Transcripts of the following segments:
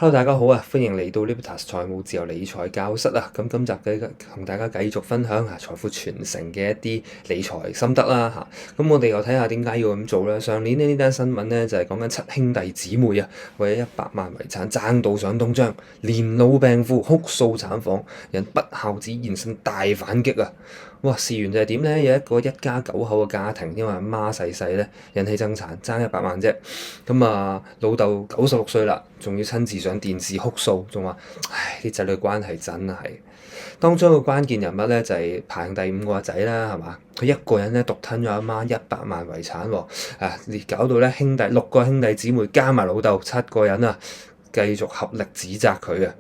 Hello，大家好啊！歡迎嚟到 Libertas 財務自由理財教室啊！咁今集同大家繼續分享財富傳承嘅一啲理財心得啦嚇。咁我哋又睇下點解要咁做啦。上年呢單新聞咧就係講緊七兄弟姊妹啊，為咗100萬遺產爭到上東張，年老病父哭訴慘況，引不孝子現身大反擊啊！哇！事緣就係點咧？有一個一家9口嘅家庭，因為阿媽逝世咧引起爭產，爭100萬啫。咁老豆96歲啦，仲要親自上電視哭訴，仲話：唉，啲仔女關係真係。當中嘅關鍵人物咧就係排行第5個仔啦，係嘛？佢一個人咧獨吞咗阿媽100萬遺產喎，搞到咧6個兄弟姊妹加埋老豆7個人啊，繼續合力指責佢啊！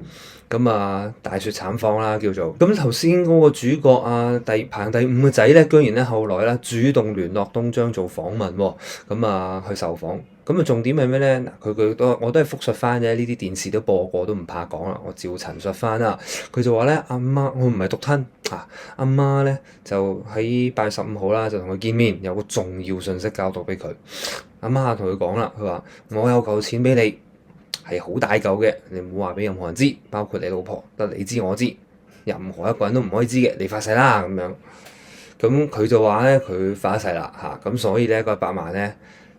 大雪慘況啦，叫做咁頭先嗰個主角排行第5個仔咧，居然咧後來咧主動聯絡東張做訪問喎，去受訪。重點係咩咧？我都係複述翻啫，呢啲電視都播過，都唔怕講啦，我照陳述翻啦。佢就話咧：阿媽，我唔係獨吞啊，阿媽咧就喺8月15號啦，就同佢見面，有個重要信息交代俾佢。阿媽同佢講啦，佢話：我有嚿錢俾你。係好大嚿嘅，你唔好話俾任何人知，包括你老婆，得你知我知，任何一個人都唔可以知嘅，你發誓啦咁樣。咁佢就話咧，佢發誓啦嚇，咁所以咧個100萬咧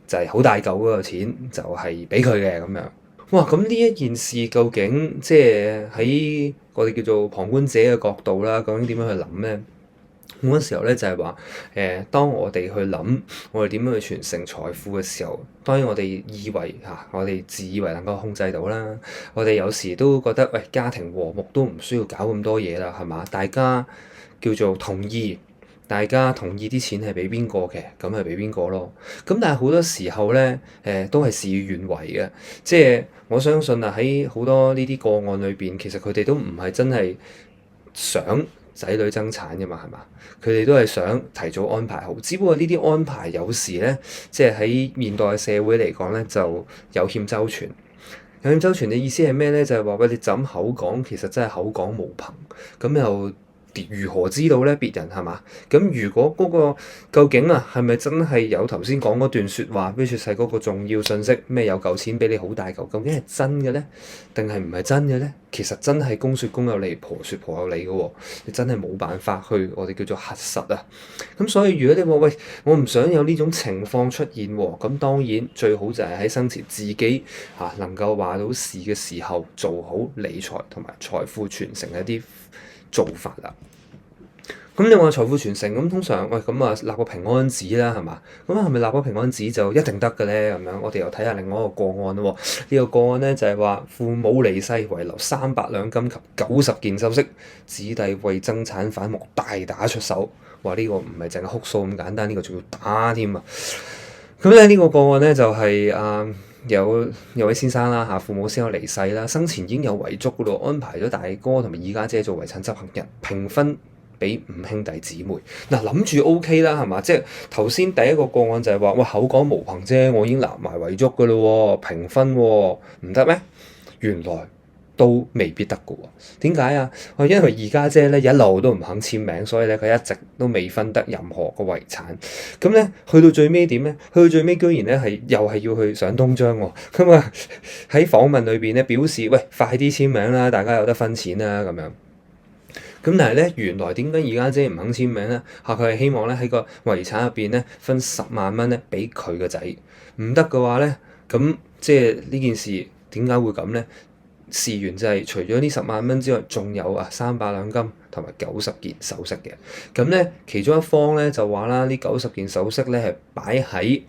就係好大嚿嗰個錢，就係俾佢嘅咁樣。哇！咁呢一件事究竟即係喺我哋叫做旁觀者嘅角度啦，究竟點樣去諗咧？好多時候咧就係話，當我哋去諗我哋點樣去傳承財富嘅時候，當然我哋以為我哋自以為能夠控制到啦。我哋有時都覺得，喂，家庭和睦都唔需要搞咁多嘢啦，係嘛？大家叫做同意啲錢係俾邊個嘅，咁係俾邊個咯。咁但係好多時候咧，都係事與願違嘅。即係我相信喺好多呢啲個案裏邊，其實佢哋都唔係真係想仔女爭產嘅嘛，係嘛？佢哋都係想提早安排好，只不過呢啲安排有時咧，即係喺現代社會嚟講咧，就有欠周全。有欠周全嘅意思係咩咧？就係話喂，你怎口講，其實真係口講無憑，咁又如何知道咧？別人係嘛？咁如果嗰個究竟係咪真係有頭先講嗰段説話，俾説係嗰個重要信息咩？有嚿錢俾你好大嚿，究竟係真嘅咧，定係唔係真嘅咧？其實真係公説公有理，婆説婆有理嘅喎，你真係冇辦法去我哋叫做核實啊。咁所以如果你話喂，我唔想有呢種情況出現喎，咁當然最好就係喺生前自己能夠話到事嘅時候，做好理財同埋財富傳承嘅一啲做法啦。咁你話財富傳承咁通常喂咁立個平安紙啦，係嘛？咁係咪立個平安紙就一定得嘅咧？咁樣我哋又睇下另外一個個案咯。呢個個案咧就係話父母離世遺留300兩金及90件首飾，子弟為爭產反目大打出手。話呢個唔係淨係哭訴咁簡單，呢個仲要打添啊！咁咧呢個個案咧就係有位先生啦嚇，父母先有離世啦，生前已經有遺囑嗰度安排咗大哥同埋二家姐做遺產執行人，平分俾5兄弟姊妹。諗住 OK 啦，係嘛？即係頭先第一個個案就係話，喂，口講無憑啫，我已經立埋遺囑噶咯喎，平分喎，唔得咩？原來都未必得嘅喎。點解啊？因為二家姐咧一路都唔肯簽名，所以咧佢一直都未分得任何個遺產。咁咧去到最尾點咧？去到最尾居然咧又係要去上東張喎。咁喺訪問裏邊咧表示，喂，快啲簽名啦，大家有得分錢啦咁樣。咁但係咧，原來點解二家姐唔肯簽名咧？佢係希望咧喺個遺產入邊咧分10萬蚊咧俾佢個仔。唔得嘅話咧，咁即係呢件事點解會咁咧？事緣就係除咗呢10萬蚊之外，仲有300兩金同埋90件首飾嘅。咁咧，其中一方咧就話啦，呢90件首飾咧係擺喺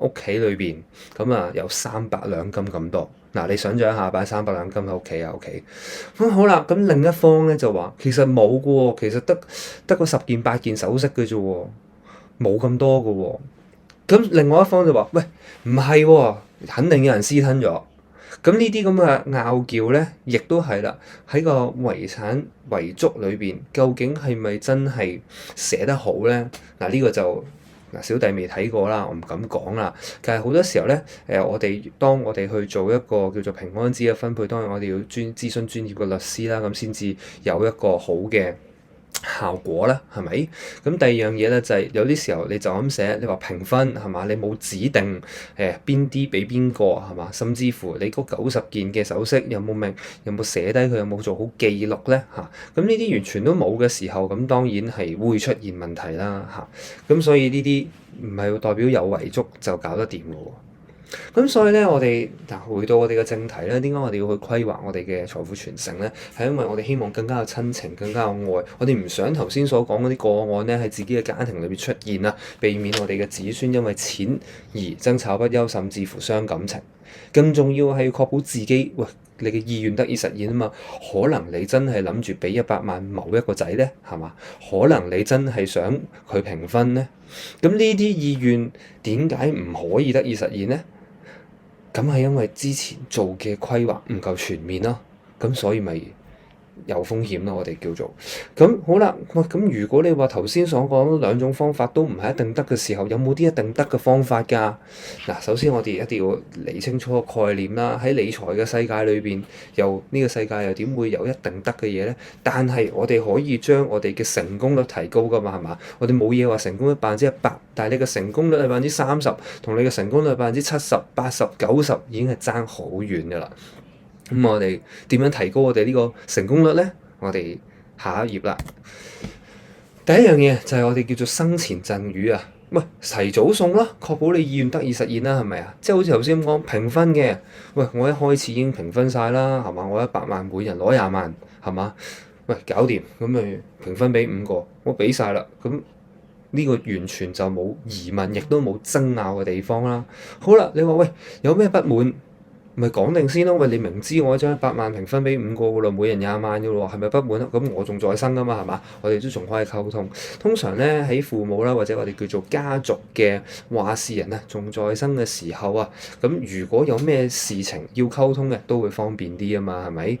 屋企裏邊，有300兩金咁多。你想象一下，擺300兩金喺屋企，OK。咁好啦，咁另一方咧就話其實冇嘅喎，其實得個10件8件首飾嘅啫喎，冇咁多嘅喎。咁另外一方就話：喂，唔係喎，肯定有人私吞咗。咁呢啲咁嘅拗撬咧，亦都係啦。喺個遺產遺囑裏邊，究竟係咪真係寫得好咧？呢個就小弟未睇過啦，我唔敢講啦。但係好多時候咧，當我哋去做一個叫做平安紙嘅分配，當然我哋要諮詢專業嘅律師啦，咁先至有一個好嘅效果啦，係咪？咁第二樣嘢咧就係有啲時候你就咁寫，你話評分係嘛？你冇指定邊啲俾邊個係嘛？甚至乎你嗰90件嘅首飾有冇寫低佢，有冇做好記錄咧嚇？咁呢啲完全都冇嘅時候，咁當然係會出現問題啦嚇。咁所以呢啲唔係代表有遺囑就搞得掂嘅喎。咁所以咧，我哋回到我哋嘅正題咧，點解我哋要去規劃我哋嘅財富傳承咧？係因為我哋希望更加有親情，更加有愛。我哋唔想頭先所講嗰啲個案咧，喺自己嘅家庭裏邊出現啊，避免我哋嘅子孫因為錢而爭吵不休，甚至乎傷感情。更重要係要確保自己，喂，你嘅意願得以實現啊嘛。可能你真係諗住俾100萬某一個仔咧，係嘛？可能你真係想佢平分咧。咁呢啲意願點解唔可以得以實現咧？咁係因為之前做嘅規劃唔夠全面咯，咁所以咪有風險咯，我哋叫做。咁好啦，咁如果你話頭先所講兩種方法都唔係一定得嘅時候，有冇啲一定得嘅方法㗎？嗱，首先我哋一定要理清楚個概念啦。喺理財嘅世界裏邊，呢個世界又點會有一定得嘅嘢咧？但係我哋可以將我哋嘅成功率提高㗎嘛，係嘛？我哋冇嘢話成功率100%，但係你嘅成功率係30%，同你嘅成功率70%、80%、90%已經係爭好遠㗎啦。咁我哋點樣提高我哋呢個成功率咧？我哋下一頁啦。第一樣嘢就係我哋叫做生前贈與啊。喂，提早送啦，確保你意願得以實現啦，係咪啊？即係好似頭先咁講評分嘅。喂，我一開始已經評分晒啦，係嘛？我100萬，每人攞20萬，係嘛？喂，搞掂，咁咪評分俾5個，我俾晒啦。咁呢個完全就冇疑問，亦都冇爭拗嘅地方啦。好啦，你話喂，有咩不滿？咪講定先咯，喂！你明知我將100萬平分俾5個噶咯，每人20萬噶咯，係咪不滿啊？咁我仲在生噶嘛，係嘛？我哋都仲可以溝通。通常咧喺父母啦，或者我哋叫做家族嘅話事人啊，仲在生嘅時候啊，咁如果有咩事情要溝通嘅，都會方便啲啊嘛，係咪？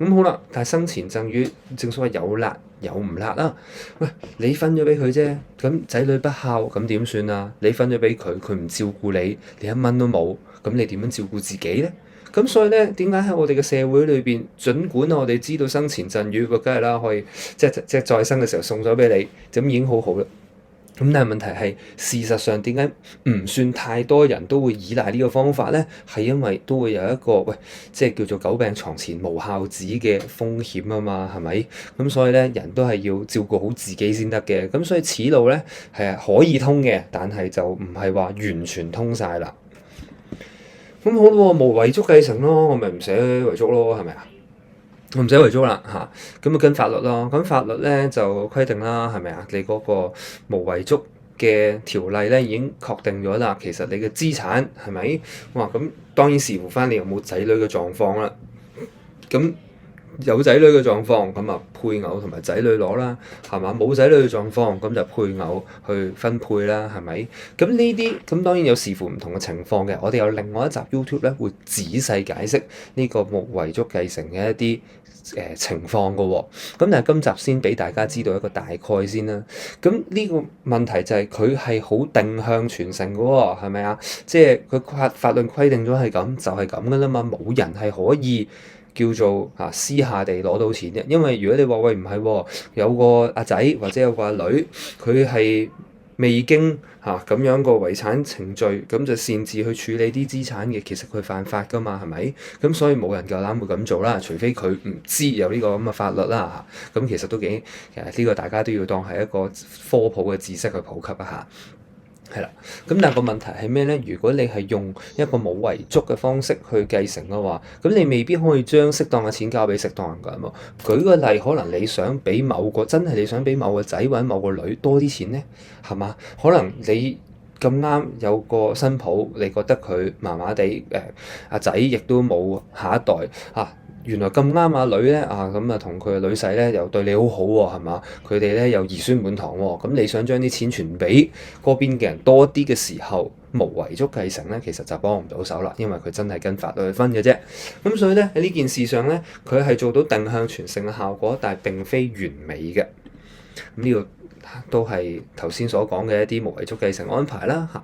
咁好啦，但係生前贈與正所謂有辣有唔辣啦。喂，你分咗俾佢啫，咁仔女不孝咁點算啊？你分咗俾佢，佢唔照顧你，你1蚊都冇。咁你點樣照顧自己咧？咁所以咧，點解喺我哋嘅社會裏邊，儘管我哋知道生前贈與，梗係啦，可以即再生嘅時候送咗俾你，咁已經好好啦。咁但係問題係，事實上點解唔算太多人都會依賴呢個方法咧？係因為都會有一個即係叫做久病床前無孝子嘅風險啊嘛，係咪？咁所以咧，人都係要照顧好自己先得嘅。咁所以此路咧係可以通嘅，但係就唔係話完全通晒啦。咁好咯，無遺囑繼承咯，我咪唔寫遺囑咯，係咪啊？我唔寫遺囑啦嚇，咁啊跟法律咯。咁法律咧就規定啦，係咪啊？你嗰個無遺囑嘅條例咧已經確定咗啦。其實你嘅資產係咪？哇！咁當然視乎翻你有冇仔女嘅狀況啦。咁有仔女嘅狀況，咁啊配偶同埋仔女攞啦，係嘛？冇仔女嘅狀況，咁就配偶去分配啦，係咪？咁呢啲咁當然有視乎唔同嘅情況嘅。我哋有另外一集 YouTube 咧，會仔細解釋呢個無遺囑繼承嘅一啲情況嘅喎。咁但係今集先俾大家知道一個大概先啦。咁呢個問題就係佢係好定向傳承嘅喎，係咪啊？即係佢法律規定咗係咁，就係咁嘅啦嘛，冇人係可以叫做私下地攞到錢嘅。因為如果你話喂唔係喎，有個阿仔或者有個阿女，佢係未經咁樣個遺產程序，咁就擅自去處理啲資產嘅，其實佢犯法噶嘛，係咪？咁所以冇人夠膽會咁做啦，除非佢唔知有呢個咁嘅法律啦。咁其實都幾，其實呢個大家都要當係一個科普嘅知識去普及一下。係啦，咁但係個問題係咩咧？如果你係用一個冇遺囑嘅方式去繼承嘅話，咁你未必可以將適當嘅錢交俾適當人㗎嘛。舉個例，可能你想俾真係你想俾某個仔或者某個女多啲錢咧，係嘛？可能你咁啱有個新抱，你覺得佢麻麻地，阿仔亦都冇下一代原來咁啱阿女咧咁同佢嘅女婿咧又對你好好喎，係嘛？佢哋咧又兒孫滿堂喎，咁你想將啲錢傳俾嗰邊嘅人多啲嘅時候，無遺囑繼承咧，其實就幫唔到手啦，因為佢真係跟法律去分嘅啫。咁所以咧喺呢件事上咧，佢係做到定向傳承嘅效果，但係並非完美嘅。咁呢個都係頭先所講嘅一啲無遺囑繼承安排啦嚇。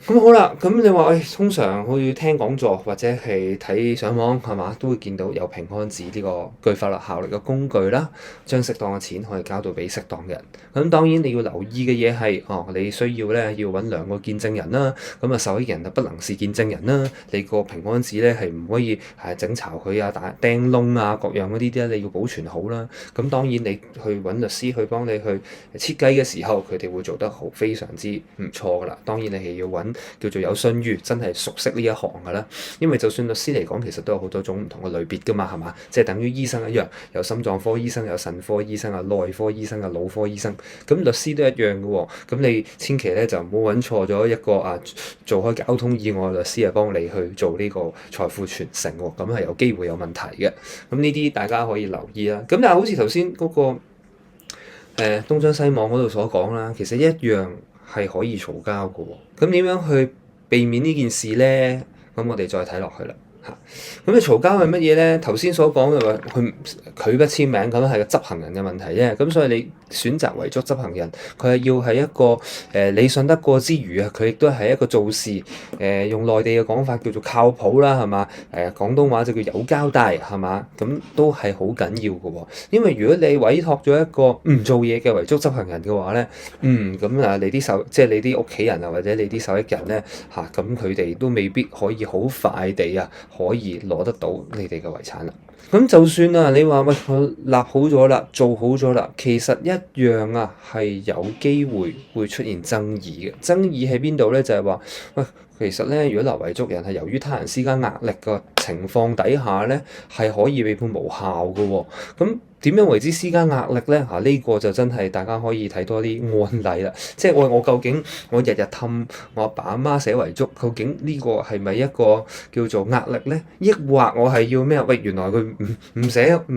咁好啦，咁你話通常去聽講座或者係睇上網係嘛，都會見到有平安紙呢個具法律效力嘅工具啦，將適當嘅錢可以交到俾適當嘅人。咁當然你要留意嘅嘢係，你需要咧要揾兩個見證人啦，咁受益人就不能是見證人啦。你個平安紙咧係唔可以整巢佢啊、打釘窿啊各樣嗰啲咧，你要保存好啦。咁當然你去揾律師去幫你去設計嘅時候，佢哋會做得好非常之唔錯噶啦。當然你係要揾叫做有信譽，真係熟悉呢一行㗎啦。因為就算律師嚟講，其實都有好多種唔同嘅類別㗎嘛，係嘛？即係等於醫生一樣，有心臟科醫生、有腎科醫生啊、內科醫生啊、腦科醫生。咁律師都一樣嘅喎。咁你千祈咧就唔好揾錯咗一個做開交通意外律師幫你去做呢個財富傳承喎，咁係有機會有問題嘅。咁呢啲大家可以留意啦。咁但係好似頭先嗰個東張西望嗰度所講啦，其實一樣係可以嘈交嘅喎。咁點樣去避免呢件事咧？咁我哋再睇落去啦。咁你嘈交係乜嘢咧？頭先所講嘅話，佢不簽名咁係個執行人嘅問題啫。咁所以你選擇遺囑執行人，佢係要係一個你信得過之餘佢亦都係一個做事用內地嘅講法叫做靠譜啦，係嘛？廣東話就叫有交代，係嘛？咁都係好緊要嘅喎。因為如果你委託咗一個唔做嘢嘅遺囑執行人嘅話咧，咁你啲即係你啲屋企人或者你啲受益人咧咁佢哋都未必可以好快地可以攞得到你哋嘅遺產啦。咁就算你話喂我立好咗啦，做好咗啦，其實一樣係有機會會出現爭議嘅。爭議喺邊度咧？就係話喂，其實咧，如果立遺囑人係由於他人施加壓力嘅情況底下咧，係可以被判無效嘅喎。咁點樣為之施加壓力咧？呢個就真係大家可以睇多啲案例啦。即係我究竟我日日氹我阿爸阿媽寫遺囑，究竟呢個係咪一個叫做壓力咧？抑或我係要咩？喂，原來佢唔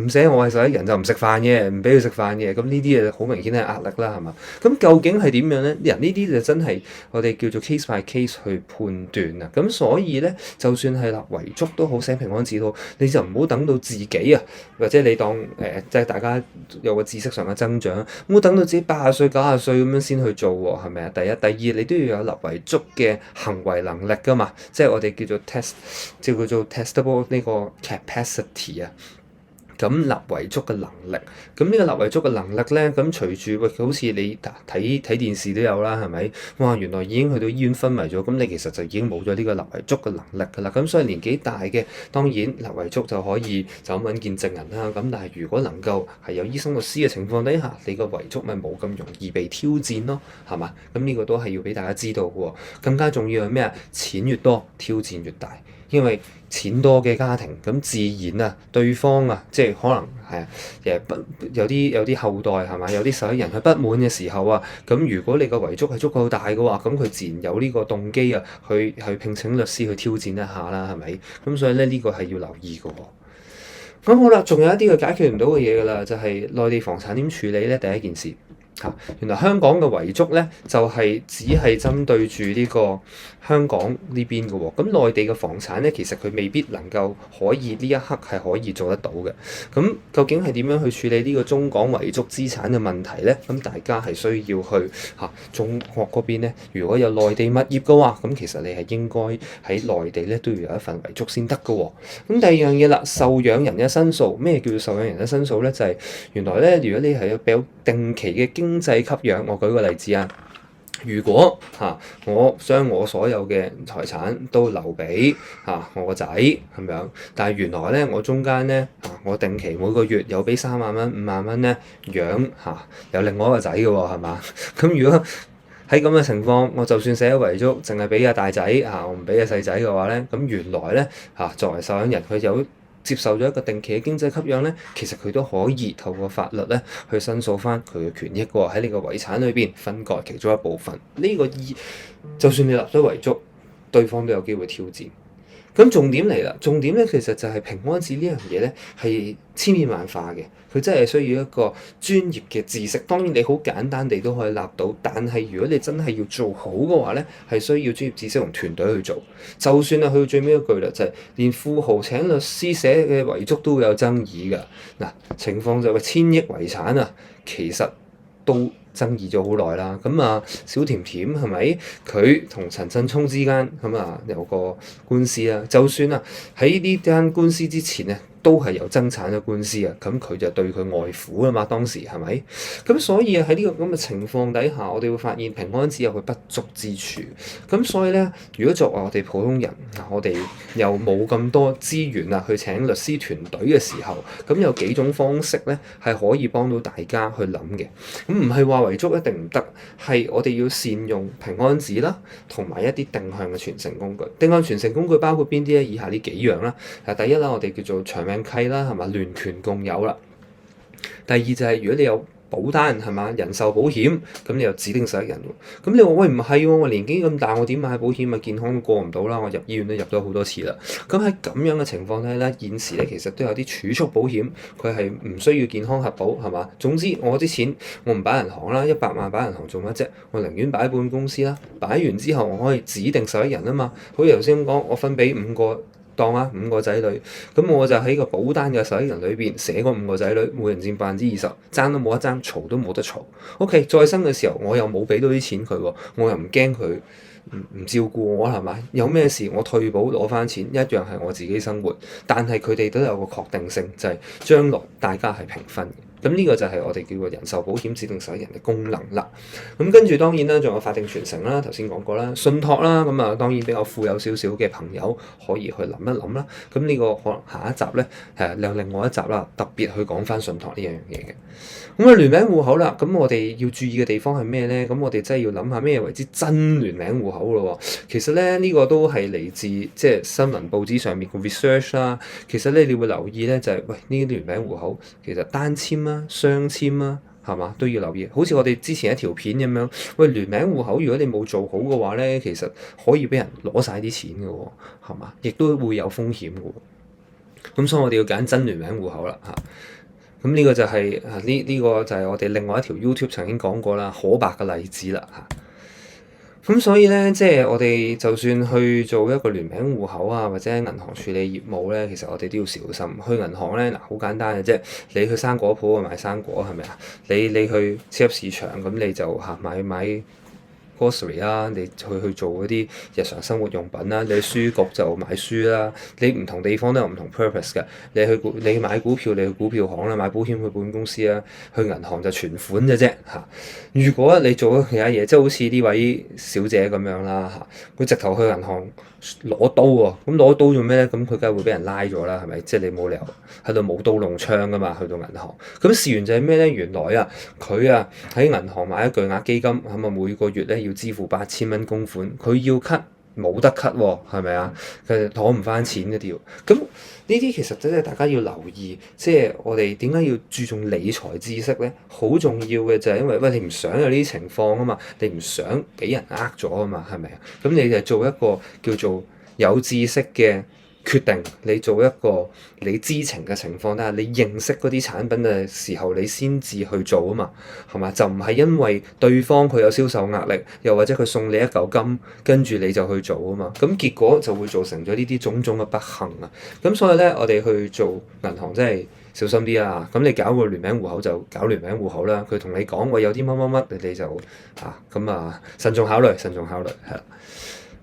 寫我係受益人就唔食飯嘅，唔俾佢食飯嘅。咁呢啲好明顯係壓力啦，係嘛？咁究竟係點樣咧？呢啲就真係我哋叫做 case by case 去判斷啊。咁所以咧，就算係立遺囑都好，寫平安紙都好，你就唔好等到自己或者你當即係大家有個知識上嘅增長，唔好等到自己80歲90歲咁樣先去做喎，係咪啊？第一、第二，你都要有立遺囑嘅行為能力㗎嘛，即係我哋叫做 testable 呢個 capacity 啊。咁立遺囑嘅能力，咁呢個立遺囑嘅能力咧，咁隨住好似你睇電視都有啦，係咪？哇，原來已經去到醫院昏迷咗，咁你其實就已經冇咗呢個立遺囑嘅能力㗎啦。咁所以年紀大嘅，當然立遺囑就可以就咁揾見證人啦。咁但係如果能夠係有醫生律師嘅情況底下，你個遺囑咪冇咁容易被挑戰咯，係嘛？咁呢個都係要俾大家知道嘅喎。更加重要係咩啊？錢越多，挑戰越大。因為錢多嘅家庭，咁自然對方即係可能係有啲後代係嘛，有啲受益人去不滿嘅時候咁如果你個遺囑係足夠大嘅話，咁佢自然有呢個動機去聘請律師去挑戰一下啦，係咪？咁所以咧呢個係要留意嘅喎。咁好啦，仲有一啲佢解決唔到嘅嘢㗎啦，就係內地房產點處理咧？第一件事。原來香港嘅遺囑咧就只係針對住呢個香港呢邊嘅喎，咁內地嘅房產咧其實佢未必能夠可以呢一刻係可以做得到嘅。咁究竟係點樣去處理呢個中港遺囑資產嘅問題咧？咁大家係需要去中國嗰邊咧，如果有內地物業嘅話，咁其實你係應該喺內地咧都要有一份遺囑先得嘅喎。咁第二樣嘢啦，受養人嘅申訴，咩叫做受養人嘅申訴咧？就係原來咧，如果你係有比較定期嘅經濟給養，我舉個例子如果我將我所有嘅財產都留俾我個仔咁樣，但係原來咧我中間咧我定期每個月有俾3萬蚊、5萬蚊咧養有另外一個仔嘅喎，係嘛？咁如果喺咁嘅情況，我就算寫咗遺囑，淨係俾阿大仔我唔俾阿細仔嘅話咧，咁原來咧作為受養人，佢有接受咗一個定期嘅經濟給養咧，其實佢都可以透過法律咧去申訴翻佢嘅權益喎，喺呢個遺產裏邊分割其中一部分。呢個就算你立咗遺囑，對方都有機會挑戰。咁重點嚟啦，重點咧其實就係平安紙呢樣嘢咧係千變萬化嘅，佢真係需要一個專業嘅知識。當然你好簡單地都可以立到，但係如果你真係要做好嘅話咧，係需要專業知識同團隊去做。就算去到最尾一句啦，就係連富豪請律師寫嘅遺囑都會有爭議㗎。嗱，情況就係1000億遺產其實到爭議咗好耐啦。咁啊，小甜甜係咪佢同陳振聰之間咁啊有個官司啦？就算啊喺呢單官司之前咧，都係有爭產嘅官司啊，咁佢就對佢外父啊嘛，當時係咪？咁所以喺呢個咁嘅情況底下，我哋會發現平安紙有佢不足之處。咁所以咧，如果作為我哋普通人，我哋又冇咁多資源啊，去請律師團隊嘅時候，咁有幾種方式咧係可以幫到大家去諗嘅。咁唔係話遺囑一定唔得，係我哋要善用平安紙啦，同埋一啲定向嘅傳承工具。定向傳承工具包括邊啲咧？以下呢幾樣啦。第一啦，我哋叫做長命契啦，係嘛，聯權共有啦。第二就係如果你有保單係嘛，人壽保險，咁你又指定受益人喎。咁你話喂，唔係喎，我年紀咁大，我點買保險啊？健康都過唔到啦，我入醫院都入咗好多次啦。咁喺咁樣嘅情況底下咧，現時咧其實都有啲儲蓄保險，佢係唔需要健康核保係嘛。總之我啲錢我唔擺銀行啦，100萬擺銀行做乜啫？我寧願擺喺保險公司啦。擺完之後我可以指定受益人啊嘛。好似頭先咁講，我分俾5個。當啊5個仔女，咁我就喺個保單嘅受益人裏邊寫嗰5個仔女，每人佔20%，爭都冇得爭，嘈都冇得嘈。OK，再生嘅時候我又冇俾到啲錢佢喎，我又唔驚佢唔照顧我係咪？有咩事我退保攞翻錢，一樣係我自己生活，但係佢哋都有個確定性，就係將來大家係平分嘅。咁呢個就係我哋叫做人壽保險指定受益人嘅功能啦。咁跟住當然啦，仲有法定傳承啦，頭先講過啦，信託啦，咁啊當然比較富有少少嘅朋友可以去諗一諗啦。咁呢個可能下一集咧有另外一集啦，特別去講翻信託呢樣嘢嘅。咁啊聯名戶口啦，咁我哋要注意嘅地方係咩咧？咁我哋真係要諗下咩為之真聯名戶口咯喎。其實咧呢個都係嚟自即係新聞報紙上面個 research 啦。其實咧你會留意咧就係喂呢啲聯名戶口其實單簽啦、雙簽啦，係嘛都要留意。好似我哋之前一條片咁樣，喂聯名戶口如果你冇做好嘅話咧，其實可以俾人攞晒啲錢嘅喎，係嘛？亦都會有風險嘅喎。咁所以我哋要揀真聯名戶口啦嚇。咁呢個就係呢個就係我哋另外一條 YouTube 曾經講過啦，可白嘅例子啦嚇。咁所以咧，即係我哋就算去做一個聯名戶口啊，或者銀行處理業務咧，其實我哋都要小心。去銀行咧，嗱好簡單嘅啫，你去生果鋪買生果係咪啊？你去超級市場咁你就買grocery 啦，你去做嗰啲日常生活用品啦，你去書局就買書啦，你唔同地方都有唔同 purpose 嘅。你買股票，你去股票行啦；買保險去保險公司啦；去銀行就存款嘅啫嚇。如果你做咗其他嘢，即係好似呢位小姐咁樣啦嚇，佢直頭去銀行攞刀喎，咁攞刀做咩咧？咁佢梗係會俾人拉咗啦，係咪？即係你冇理由喺度舞刀弄槍噶嘛，去到銀行。咁事緣就係咩咧？原來啊，佢啊喺銀行買咗巨額基金，咁啊每個月咧要支付8000蚊供款，佢要 cut 冇得 cut 喎，係咪啊？佢攞唔翻錢嗰啲喎。咁呢啲其實真係大家要留意，即係我哋點解要注重理財知識咧？好重要嘅就係因為喂你唔想有呢啲情況啊嘛，你唔想俾人呃咗啊嘛，係咪啊？咁你就做一個叫做有知識嘅決定，你做一個你知情嘅情況，但係你認識嗰啲產品嘅時候，你先至去做啊嘛，係嘛？就唔係因為對方佢有銷售壓力，又或者佢送你一嚿金，跟住你就去做啊嘛，咁結果就會造成咗呢啲種種嘅不幸啊。咁所以咧，我哋去做銀行真係小心啲啊！咁你搞個聯名戶口就搞聯名戶口啦。佢同你講我有啲乜乜乜，你哋就慎重考慮，係啦。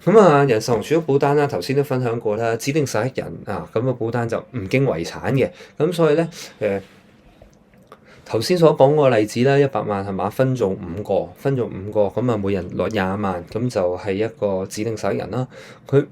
咁人壽同儲蓄保單啦，頭先都分享過啦，指定受益人咁個保單就唔經遺產嘅，咁所以咧頭先所講個例子啦，100萬係嘛，分做5個，咁啊每人攞20萬，咁就係一個指定受益人啦。佢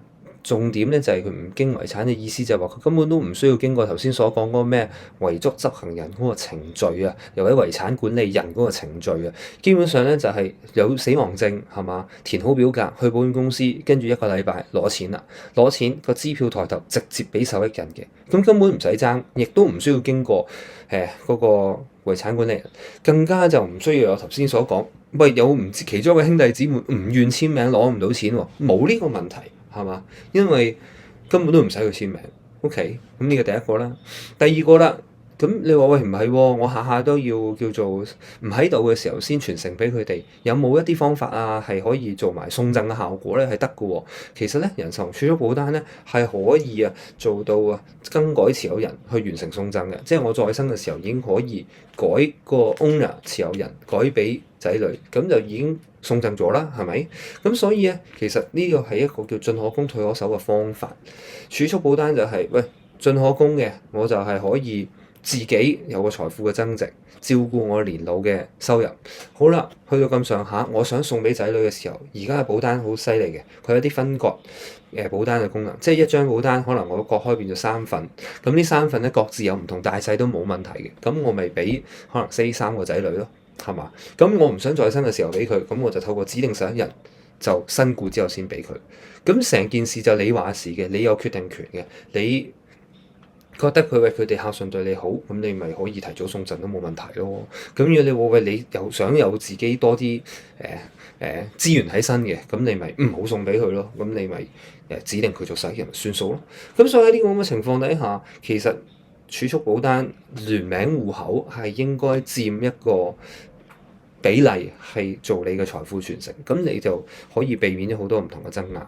重點咧就係佢唔經遺產嘅意思，就係話佢根本都唔需要經過頭先所講嗰個咩遺囑執行人嗰個程序啊，又或者遺產管理人嗰個程序啊，基本上咧就係有死亡證係嘛，填好表格去保險公司，跟住1個禮拜攞錢啦，攞錢個支票抬頭直接俾受益人嘅，咁根本唔使爭，亦都唔需要經過嗰個遺產管理人，更加就唔需要有頭先所講，喂有唔知其中嘅兄弟姊妹唔願簽名攞唔到錢喎，冇呢個問題。係嘛？因為根本都唔使佢簽名。OK，咁呢個第一個啦。第二個啦，咁你話喂唔係喎，我下下都要叫做唔喺度嘅時候先傳承俾佢哋，有冇一啲方法啊係可以做埋送贈嘅效果咧？係得嘅喎。其實咧，人壽儲蓄保單咧係可以做到更改持有人去完成送贈嘅，即係我在生嘅時候已經可以改個 owner 持有人改俾仔女，咁就已經送贈咗啦，係咪？咁所以咧，其實呢個係一個叫進可攻退可守嘅方法。儲蓄保單就係喂進可攻嘅，我就係可以自己有個財富嘅增值，照顧我年老嘅收入。好啦，去到咁上下，我想送俾仔女嘅時候，而家嘅保單好犀利嘅，佢有啲分割保單嘅功能，即係一張保單可能我割開變咗3份，咁呢3份咧各自有唔同大細都冇問題嘅，咁我咪俾可能3個仔女咯，係嘛？咁我唔想在生嘅時候俾佢，咁我就透過指定11人就身故之後先俾佢。咁成件事就你話事嘅，你有決定權嘅，你覺得佢為佢哋孝順對你好，咁你咪可以提早送贈都冇問題咯。咁如果你話喂你又想有自己多啲資源喺身嘅，咁你咪唔好送俾佢咯。咁你咪指定佢做11人咪算數咯。咁所以喺呢個咁嘅情況底下，其實儲蓄保單聯名戶口係應該佔一個比例係做你嘅財富傳承，咁你就可以避免咗好多唔同嘅爭拗。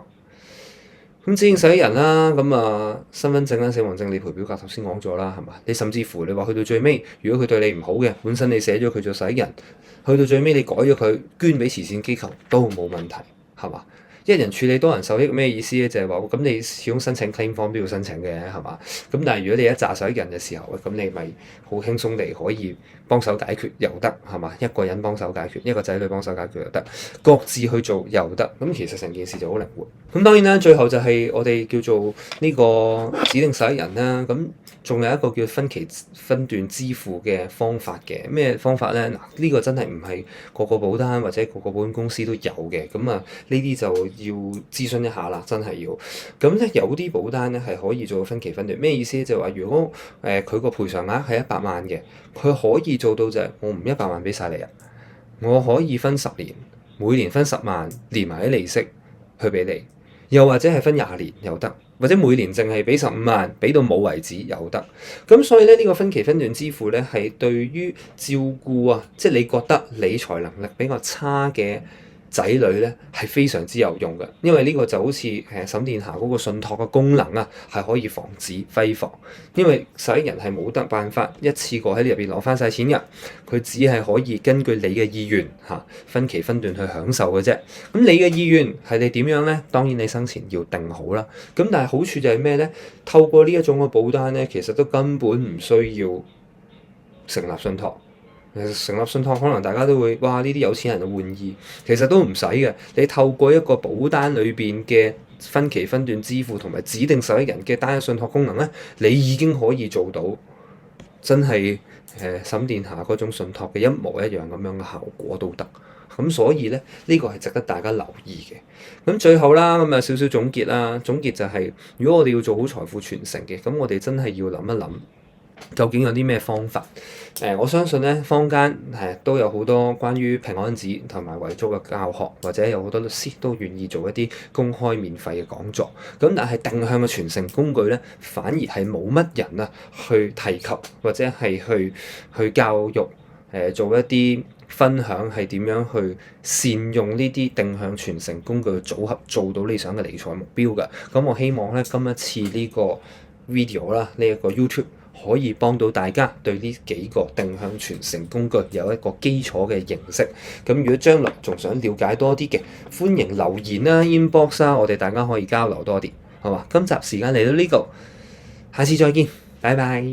咁指定11人啦，咁身份證啦、死亡證、理賠表格頭先講咗啦，係嘛？你甚至乎你話去到最尾，如果佢對你唔好嘅，本身你寫咗佢做11人，去到最尾你改咗佢捐俾慈善機構都冇問題，係嘛？一人處理多人受益咩意思咧？就係話咁你始終申請 claim form 都要申請嘅，係嘛？咁但係如果你一紮11人嘅時候，咁你咪好輕鬆地可以幫手解決又得，係嘛？一個人幫手解決，一個仔女幫手解決又得，各自去做又得，咁其實成件事就好靈活。咁當然啦，最後就係我哋叫做呢個指定11人啦，咁仲有一個叫分期分段支付嘅方法嘅。咩方法咧？嗱，呢個真係唔係個個保單或者個個保險公司都有嘅，咁呢啲就要諮詢一下啦，真係要。咁咧有啲保單咧係可以做分期分段，咩意思咧？就係話如果佢個賠償額係100萬嘅，佢可以做到就係我唔100萬俾晒你啊，我可以分10年，每年分10萬，連埋啲利息去俾你。又或者係分20年又得，或者每年淨係俾15萬，俾到冇為止又得。咁所以咧，呢個分期分段支付咧，係對於照顧即係你覺得理財能力比較差嘅仔女咧，係非常之有用嘅。因為呢個就好似沈殿霞嗰個信託嘅功能係可以防止揮霍。因為11人係冇得辦法一次過喺呢入邊攞翻晒錢嘅，佢只係可以根據你嘅意願分期分段去享受嘅啫。咁你嘅意願係你點樣咧？當然你生前要定好啦。咁但係好處就係咩咧？透過呢一種嘅保單咧，其實都根本唔需要成立信託。成立信託可能大家都會哇呢啲有錢人嘅玩意，其實都唔使嘅。你透過一個保單裏邊嘅分期分段支付同埋指定11人嘅單一信託功能咧，你已經可以做到真係沈殿霞嗰種信託嘅一模一樣咁樣嘅效果都得。咁所以咧，呢個係值得大家留意嘅。咁最後啦，咁少少總結啦。總結就係，如果我哋要做好財富傳承嘅，咁我哋真係要諗一諗，究竟有啲咩方法？我相信咧，坊間都有好多關於平安紙同埋遺囑嘅教學，或者有好多律師都願意做一啲公開免費嘅講座。咁但係定向嘅傳承工具咧，反而係冇乜人去提及，或者係去教育做一啲分享係點樣去善用呢啲定向傳承工具嘅組合，做到你想嘅理財目標㗎。咁我希望咧，今一次呢個 video 啦，呢一個 YouTube，可以幫到大家對呢幾個定向傳承工具有一個基礎嘅認識。咁如果將來仲想了解多啲嘅，歡迎留言啦、inbox 啦，我哋大家可以交流多啲，好嘛？今集時間嚟到呢度，下次再見，拜拜。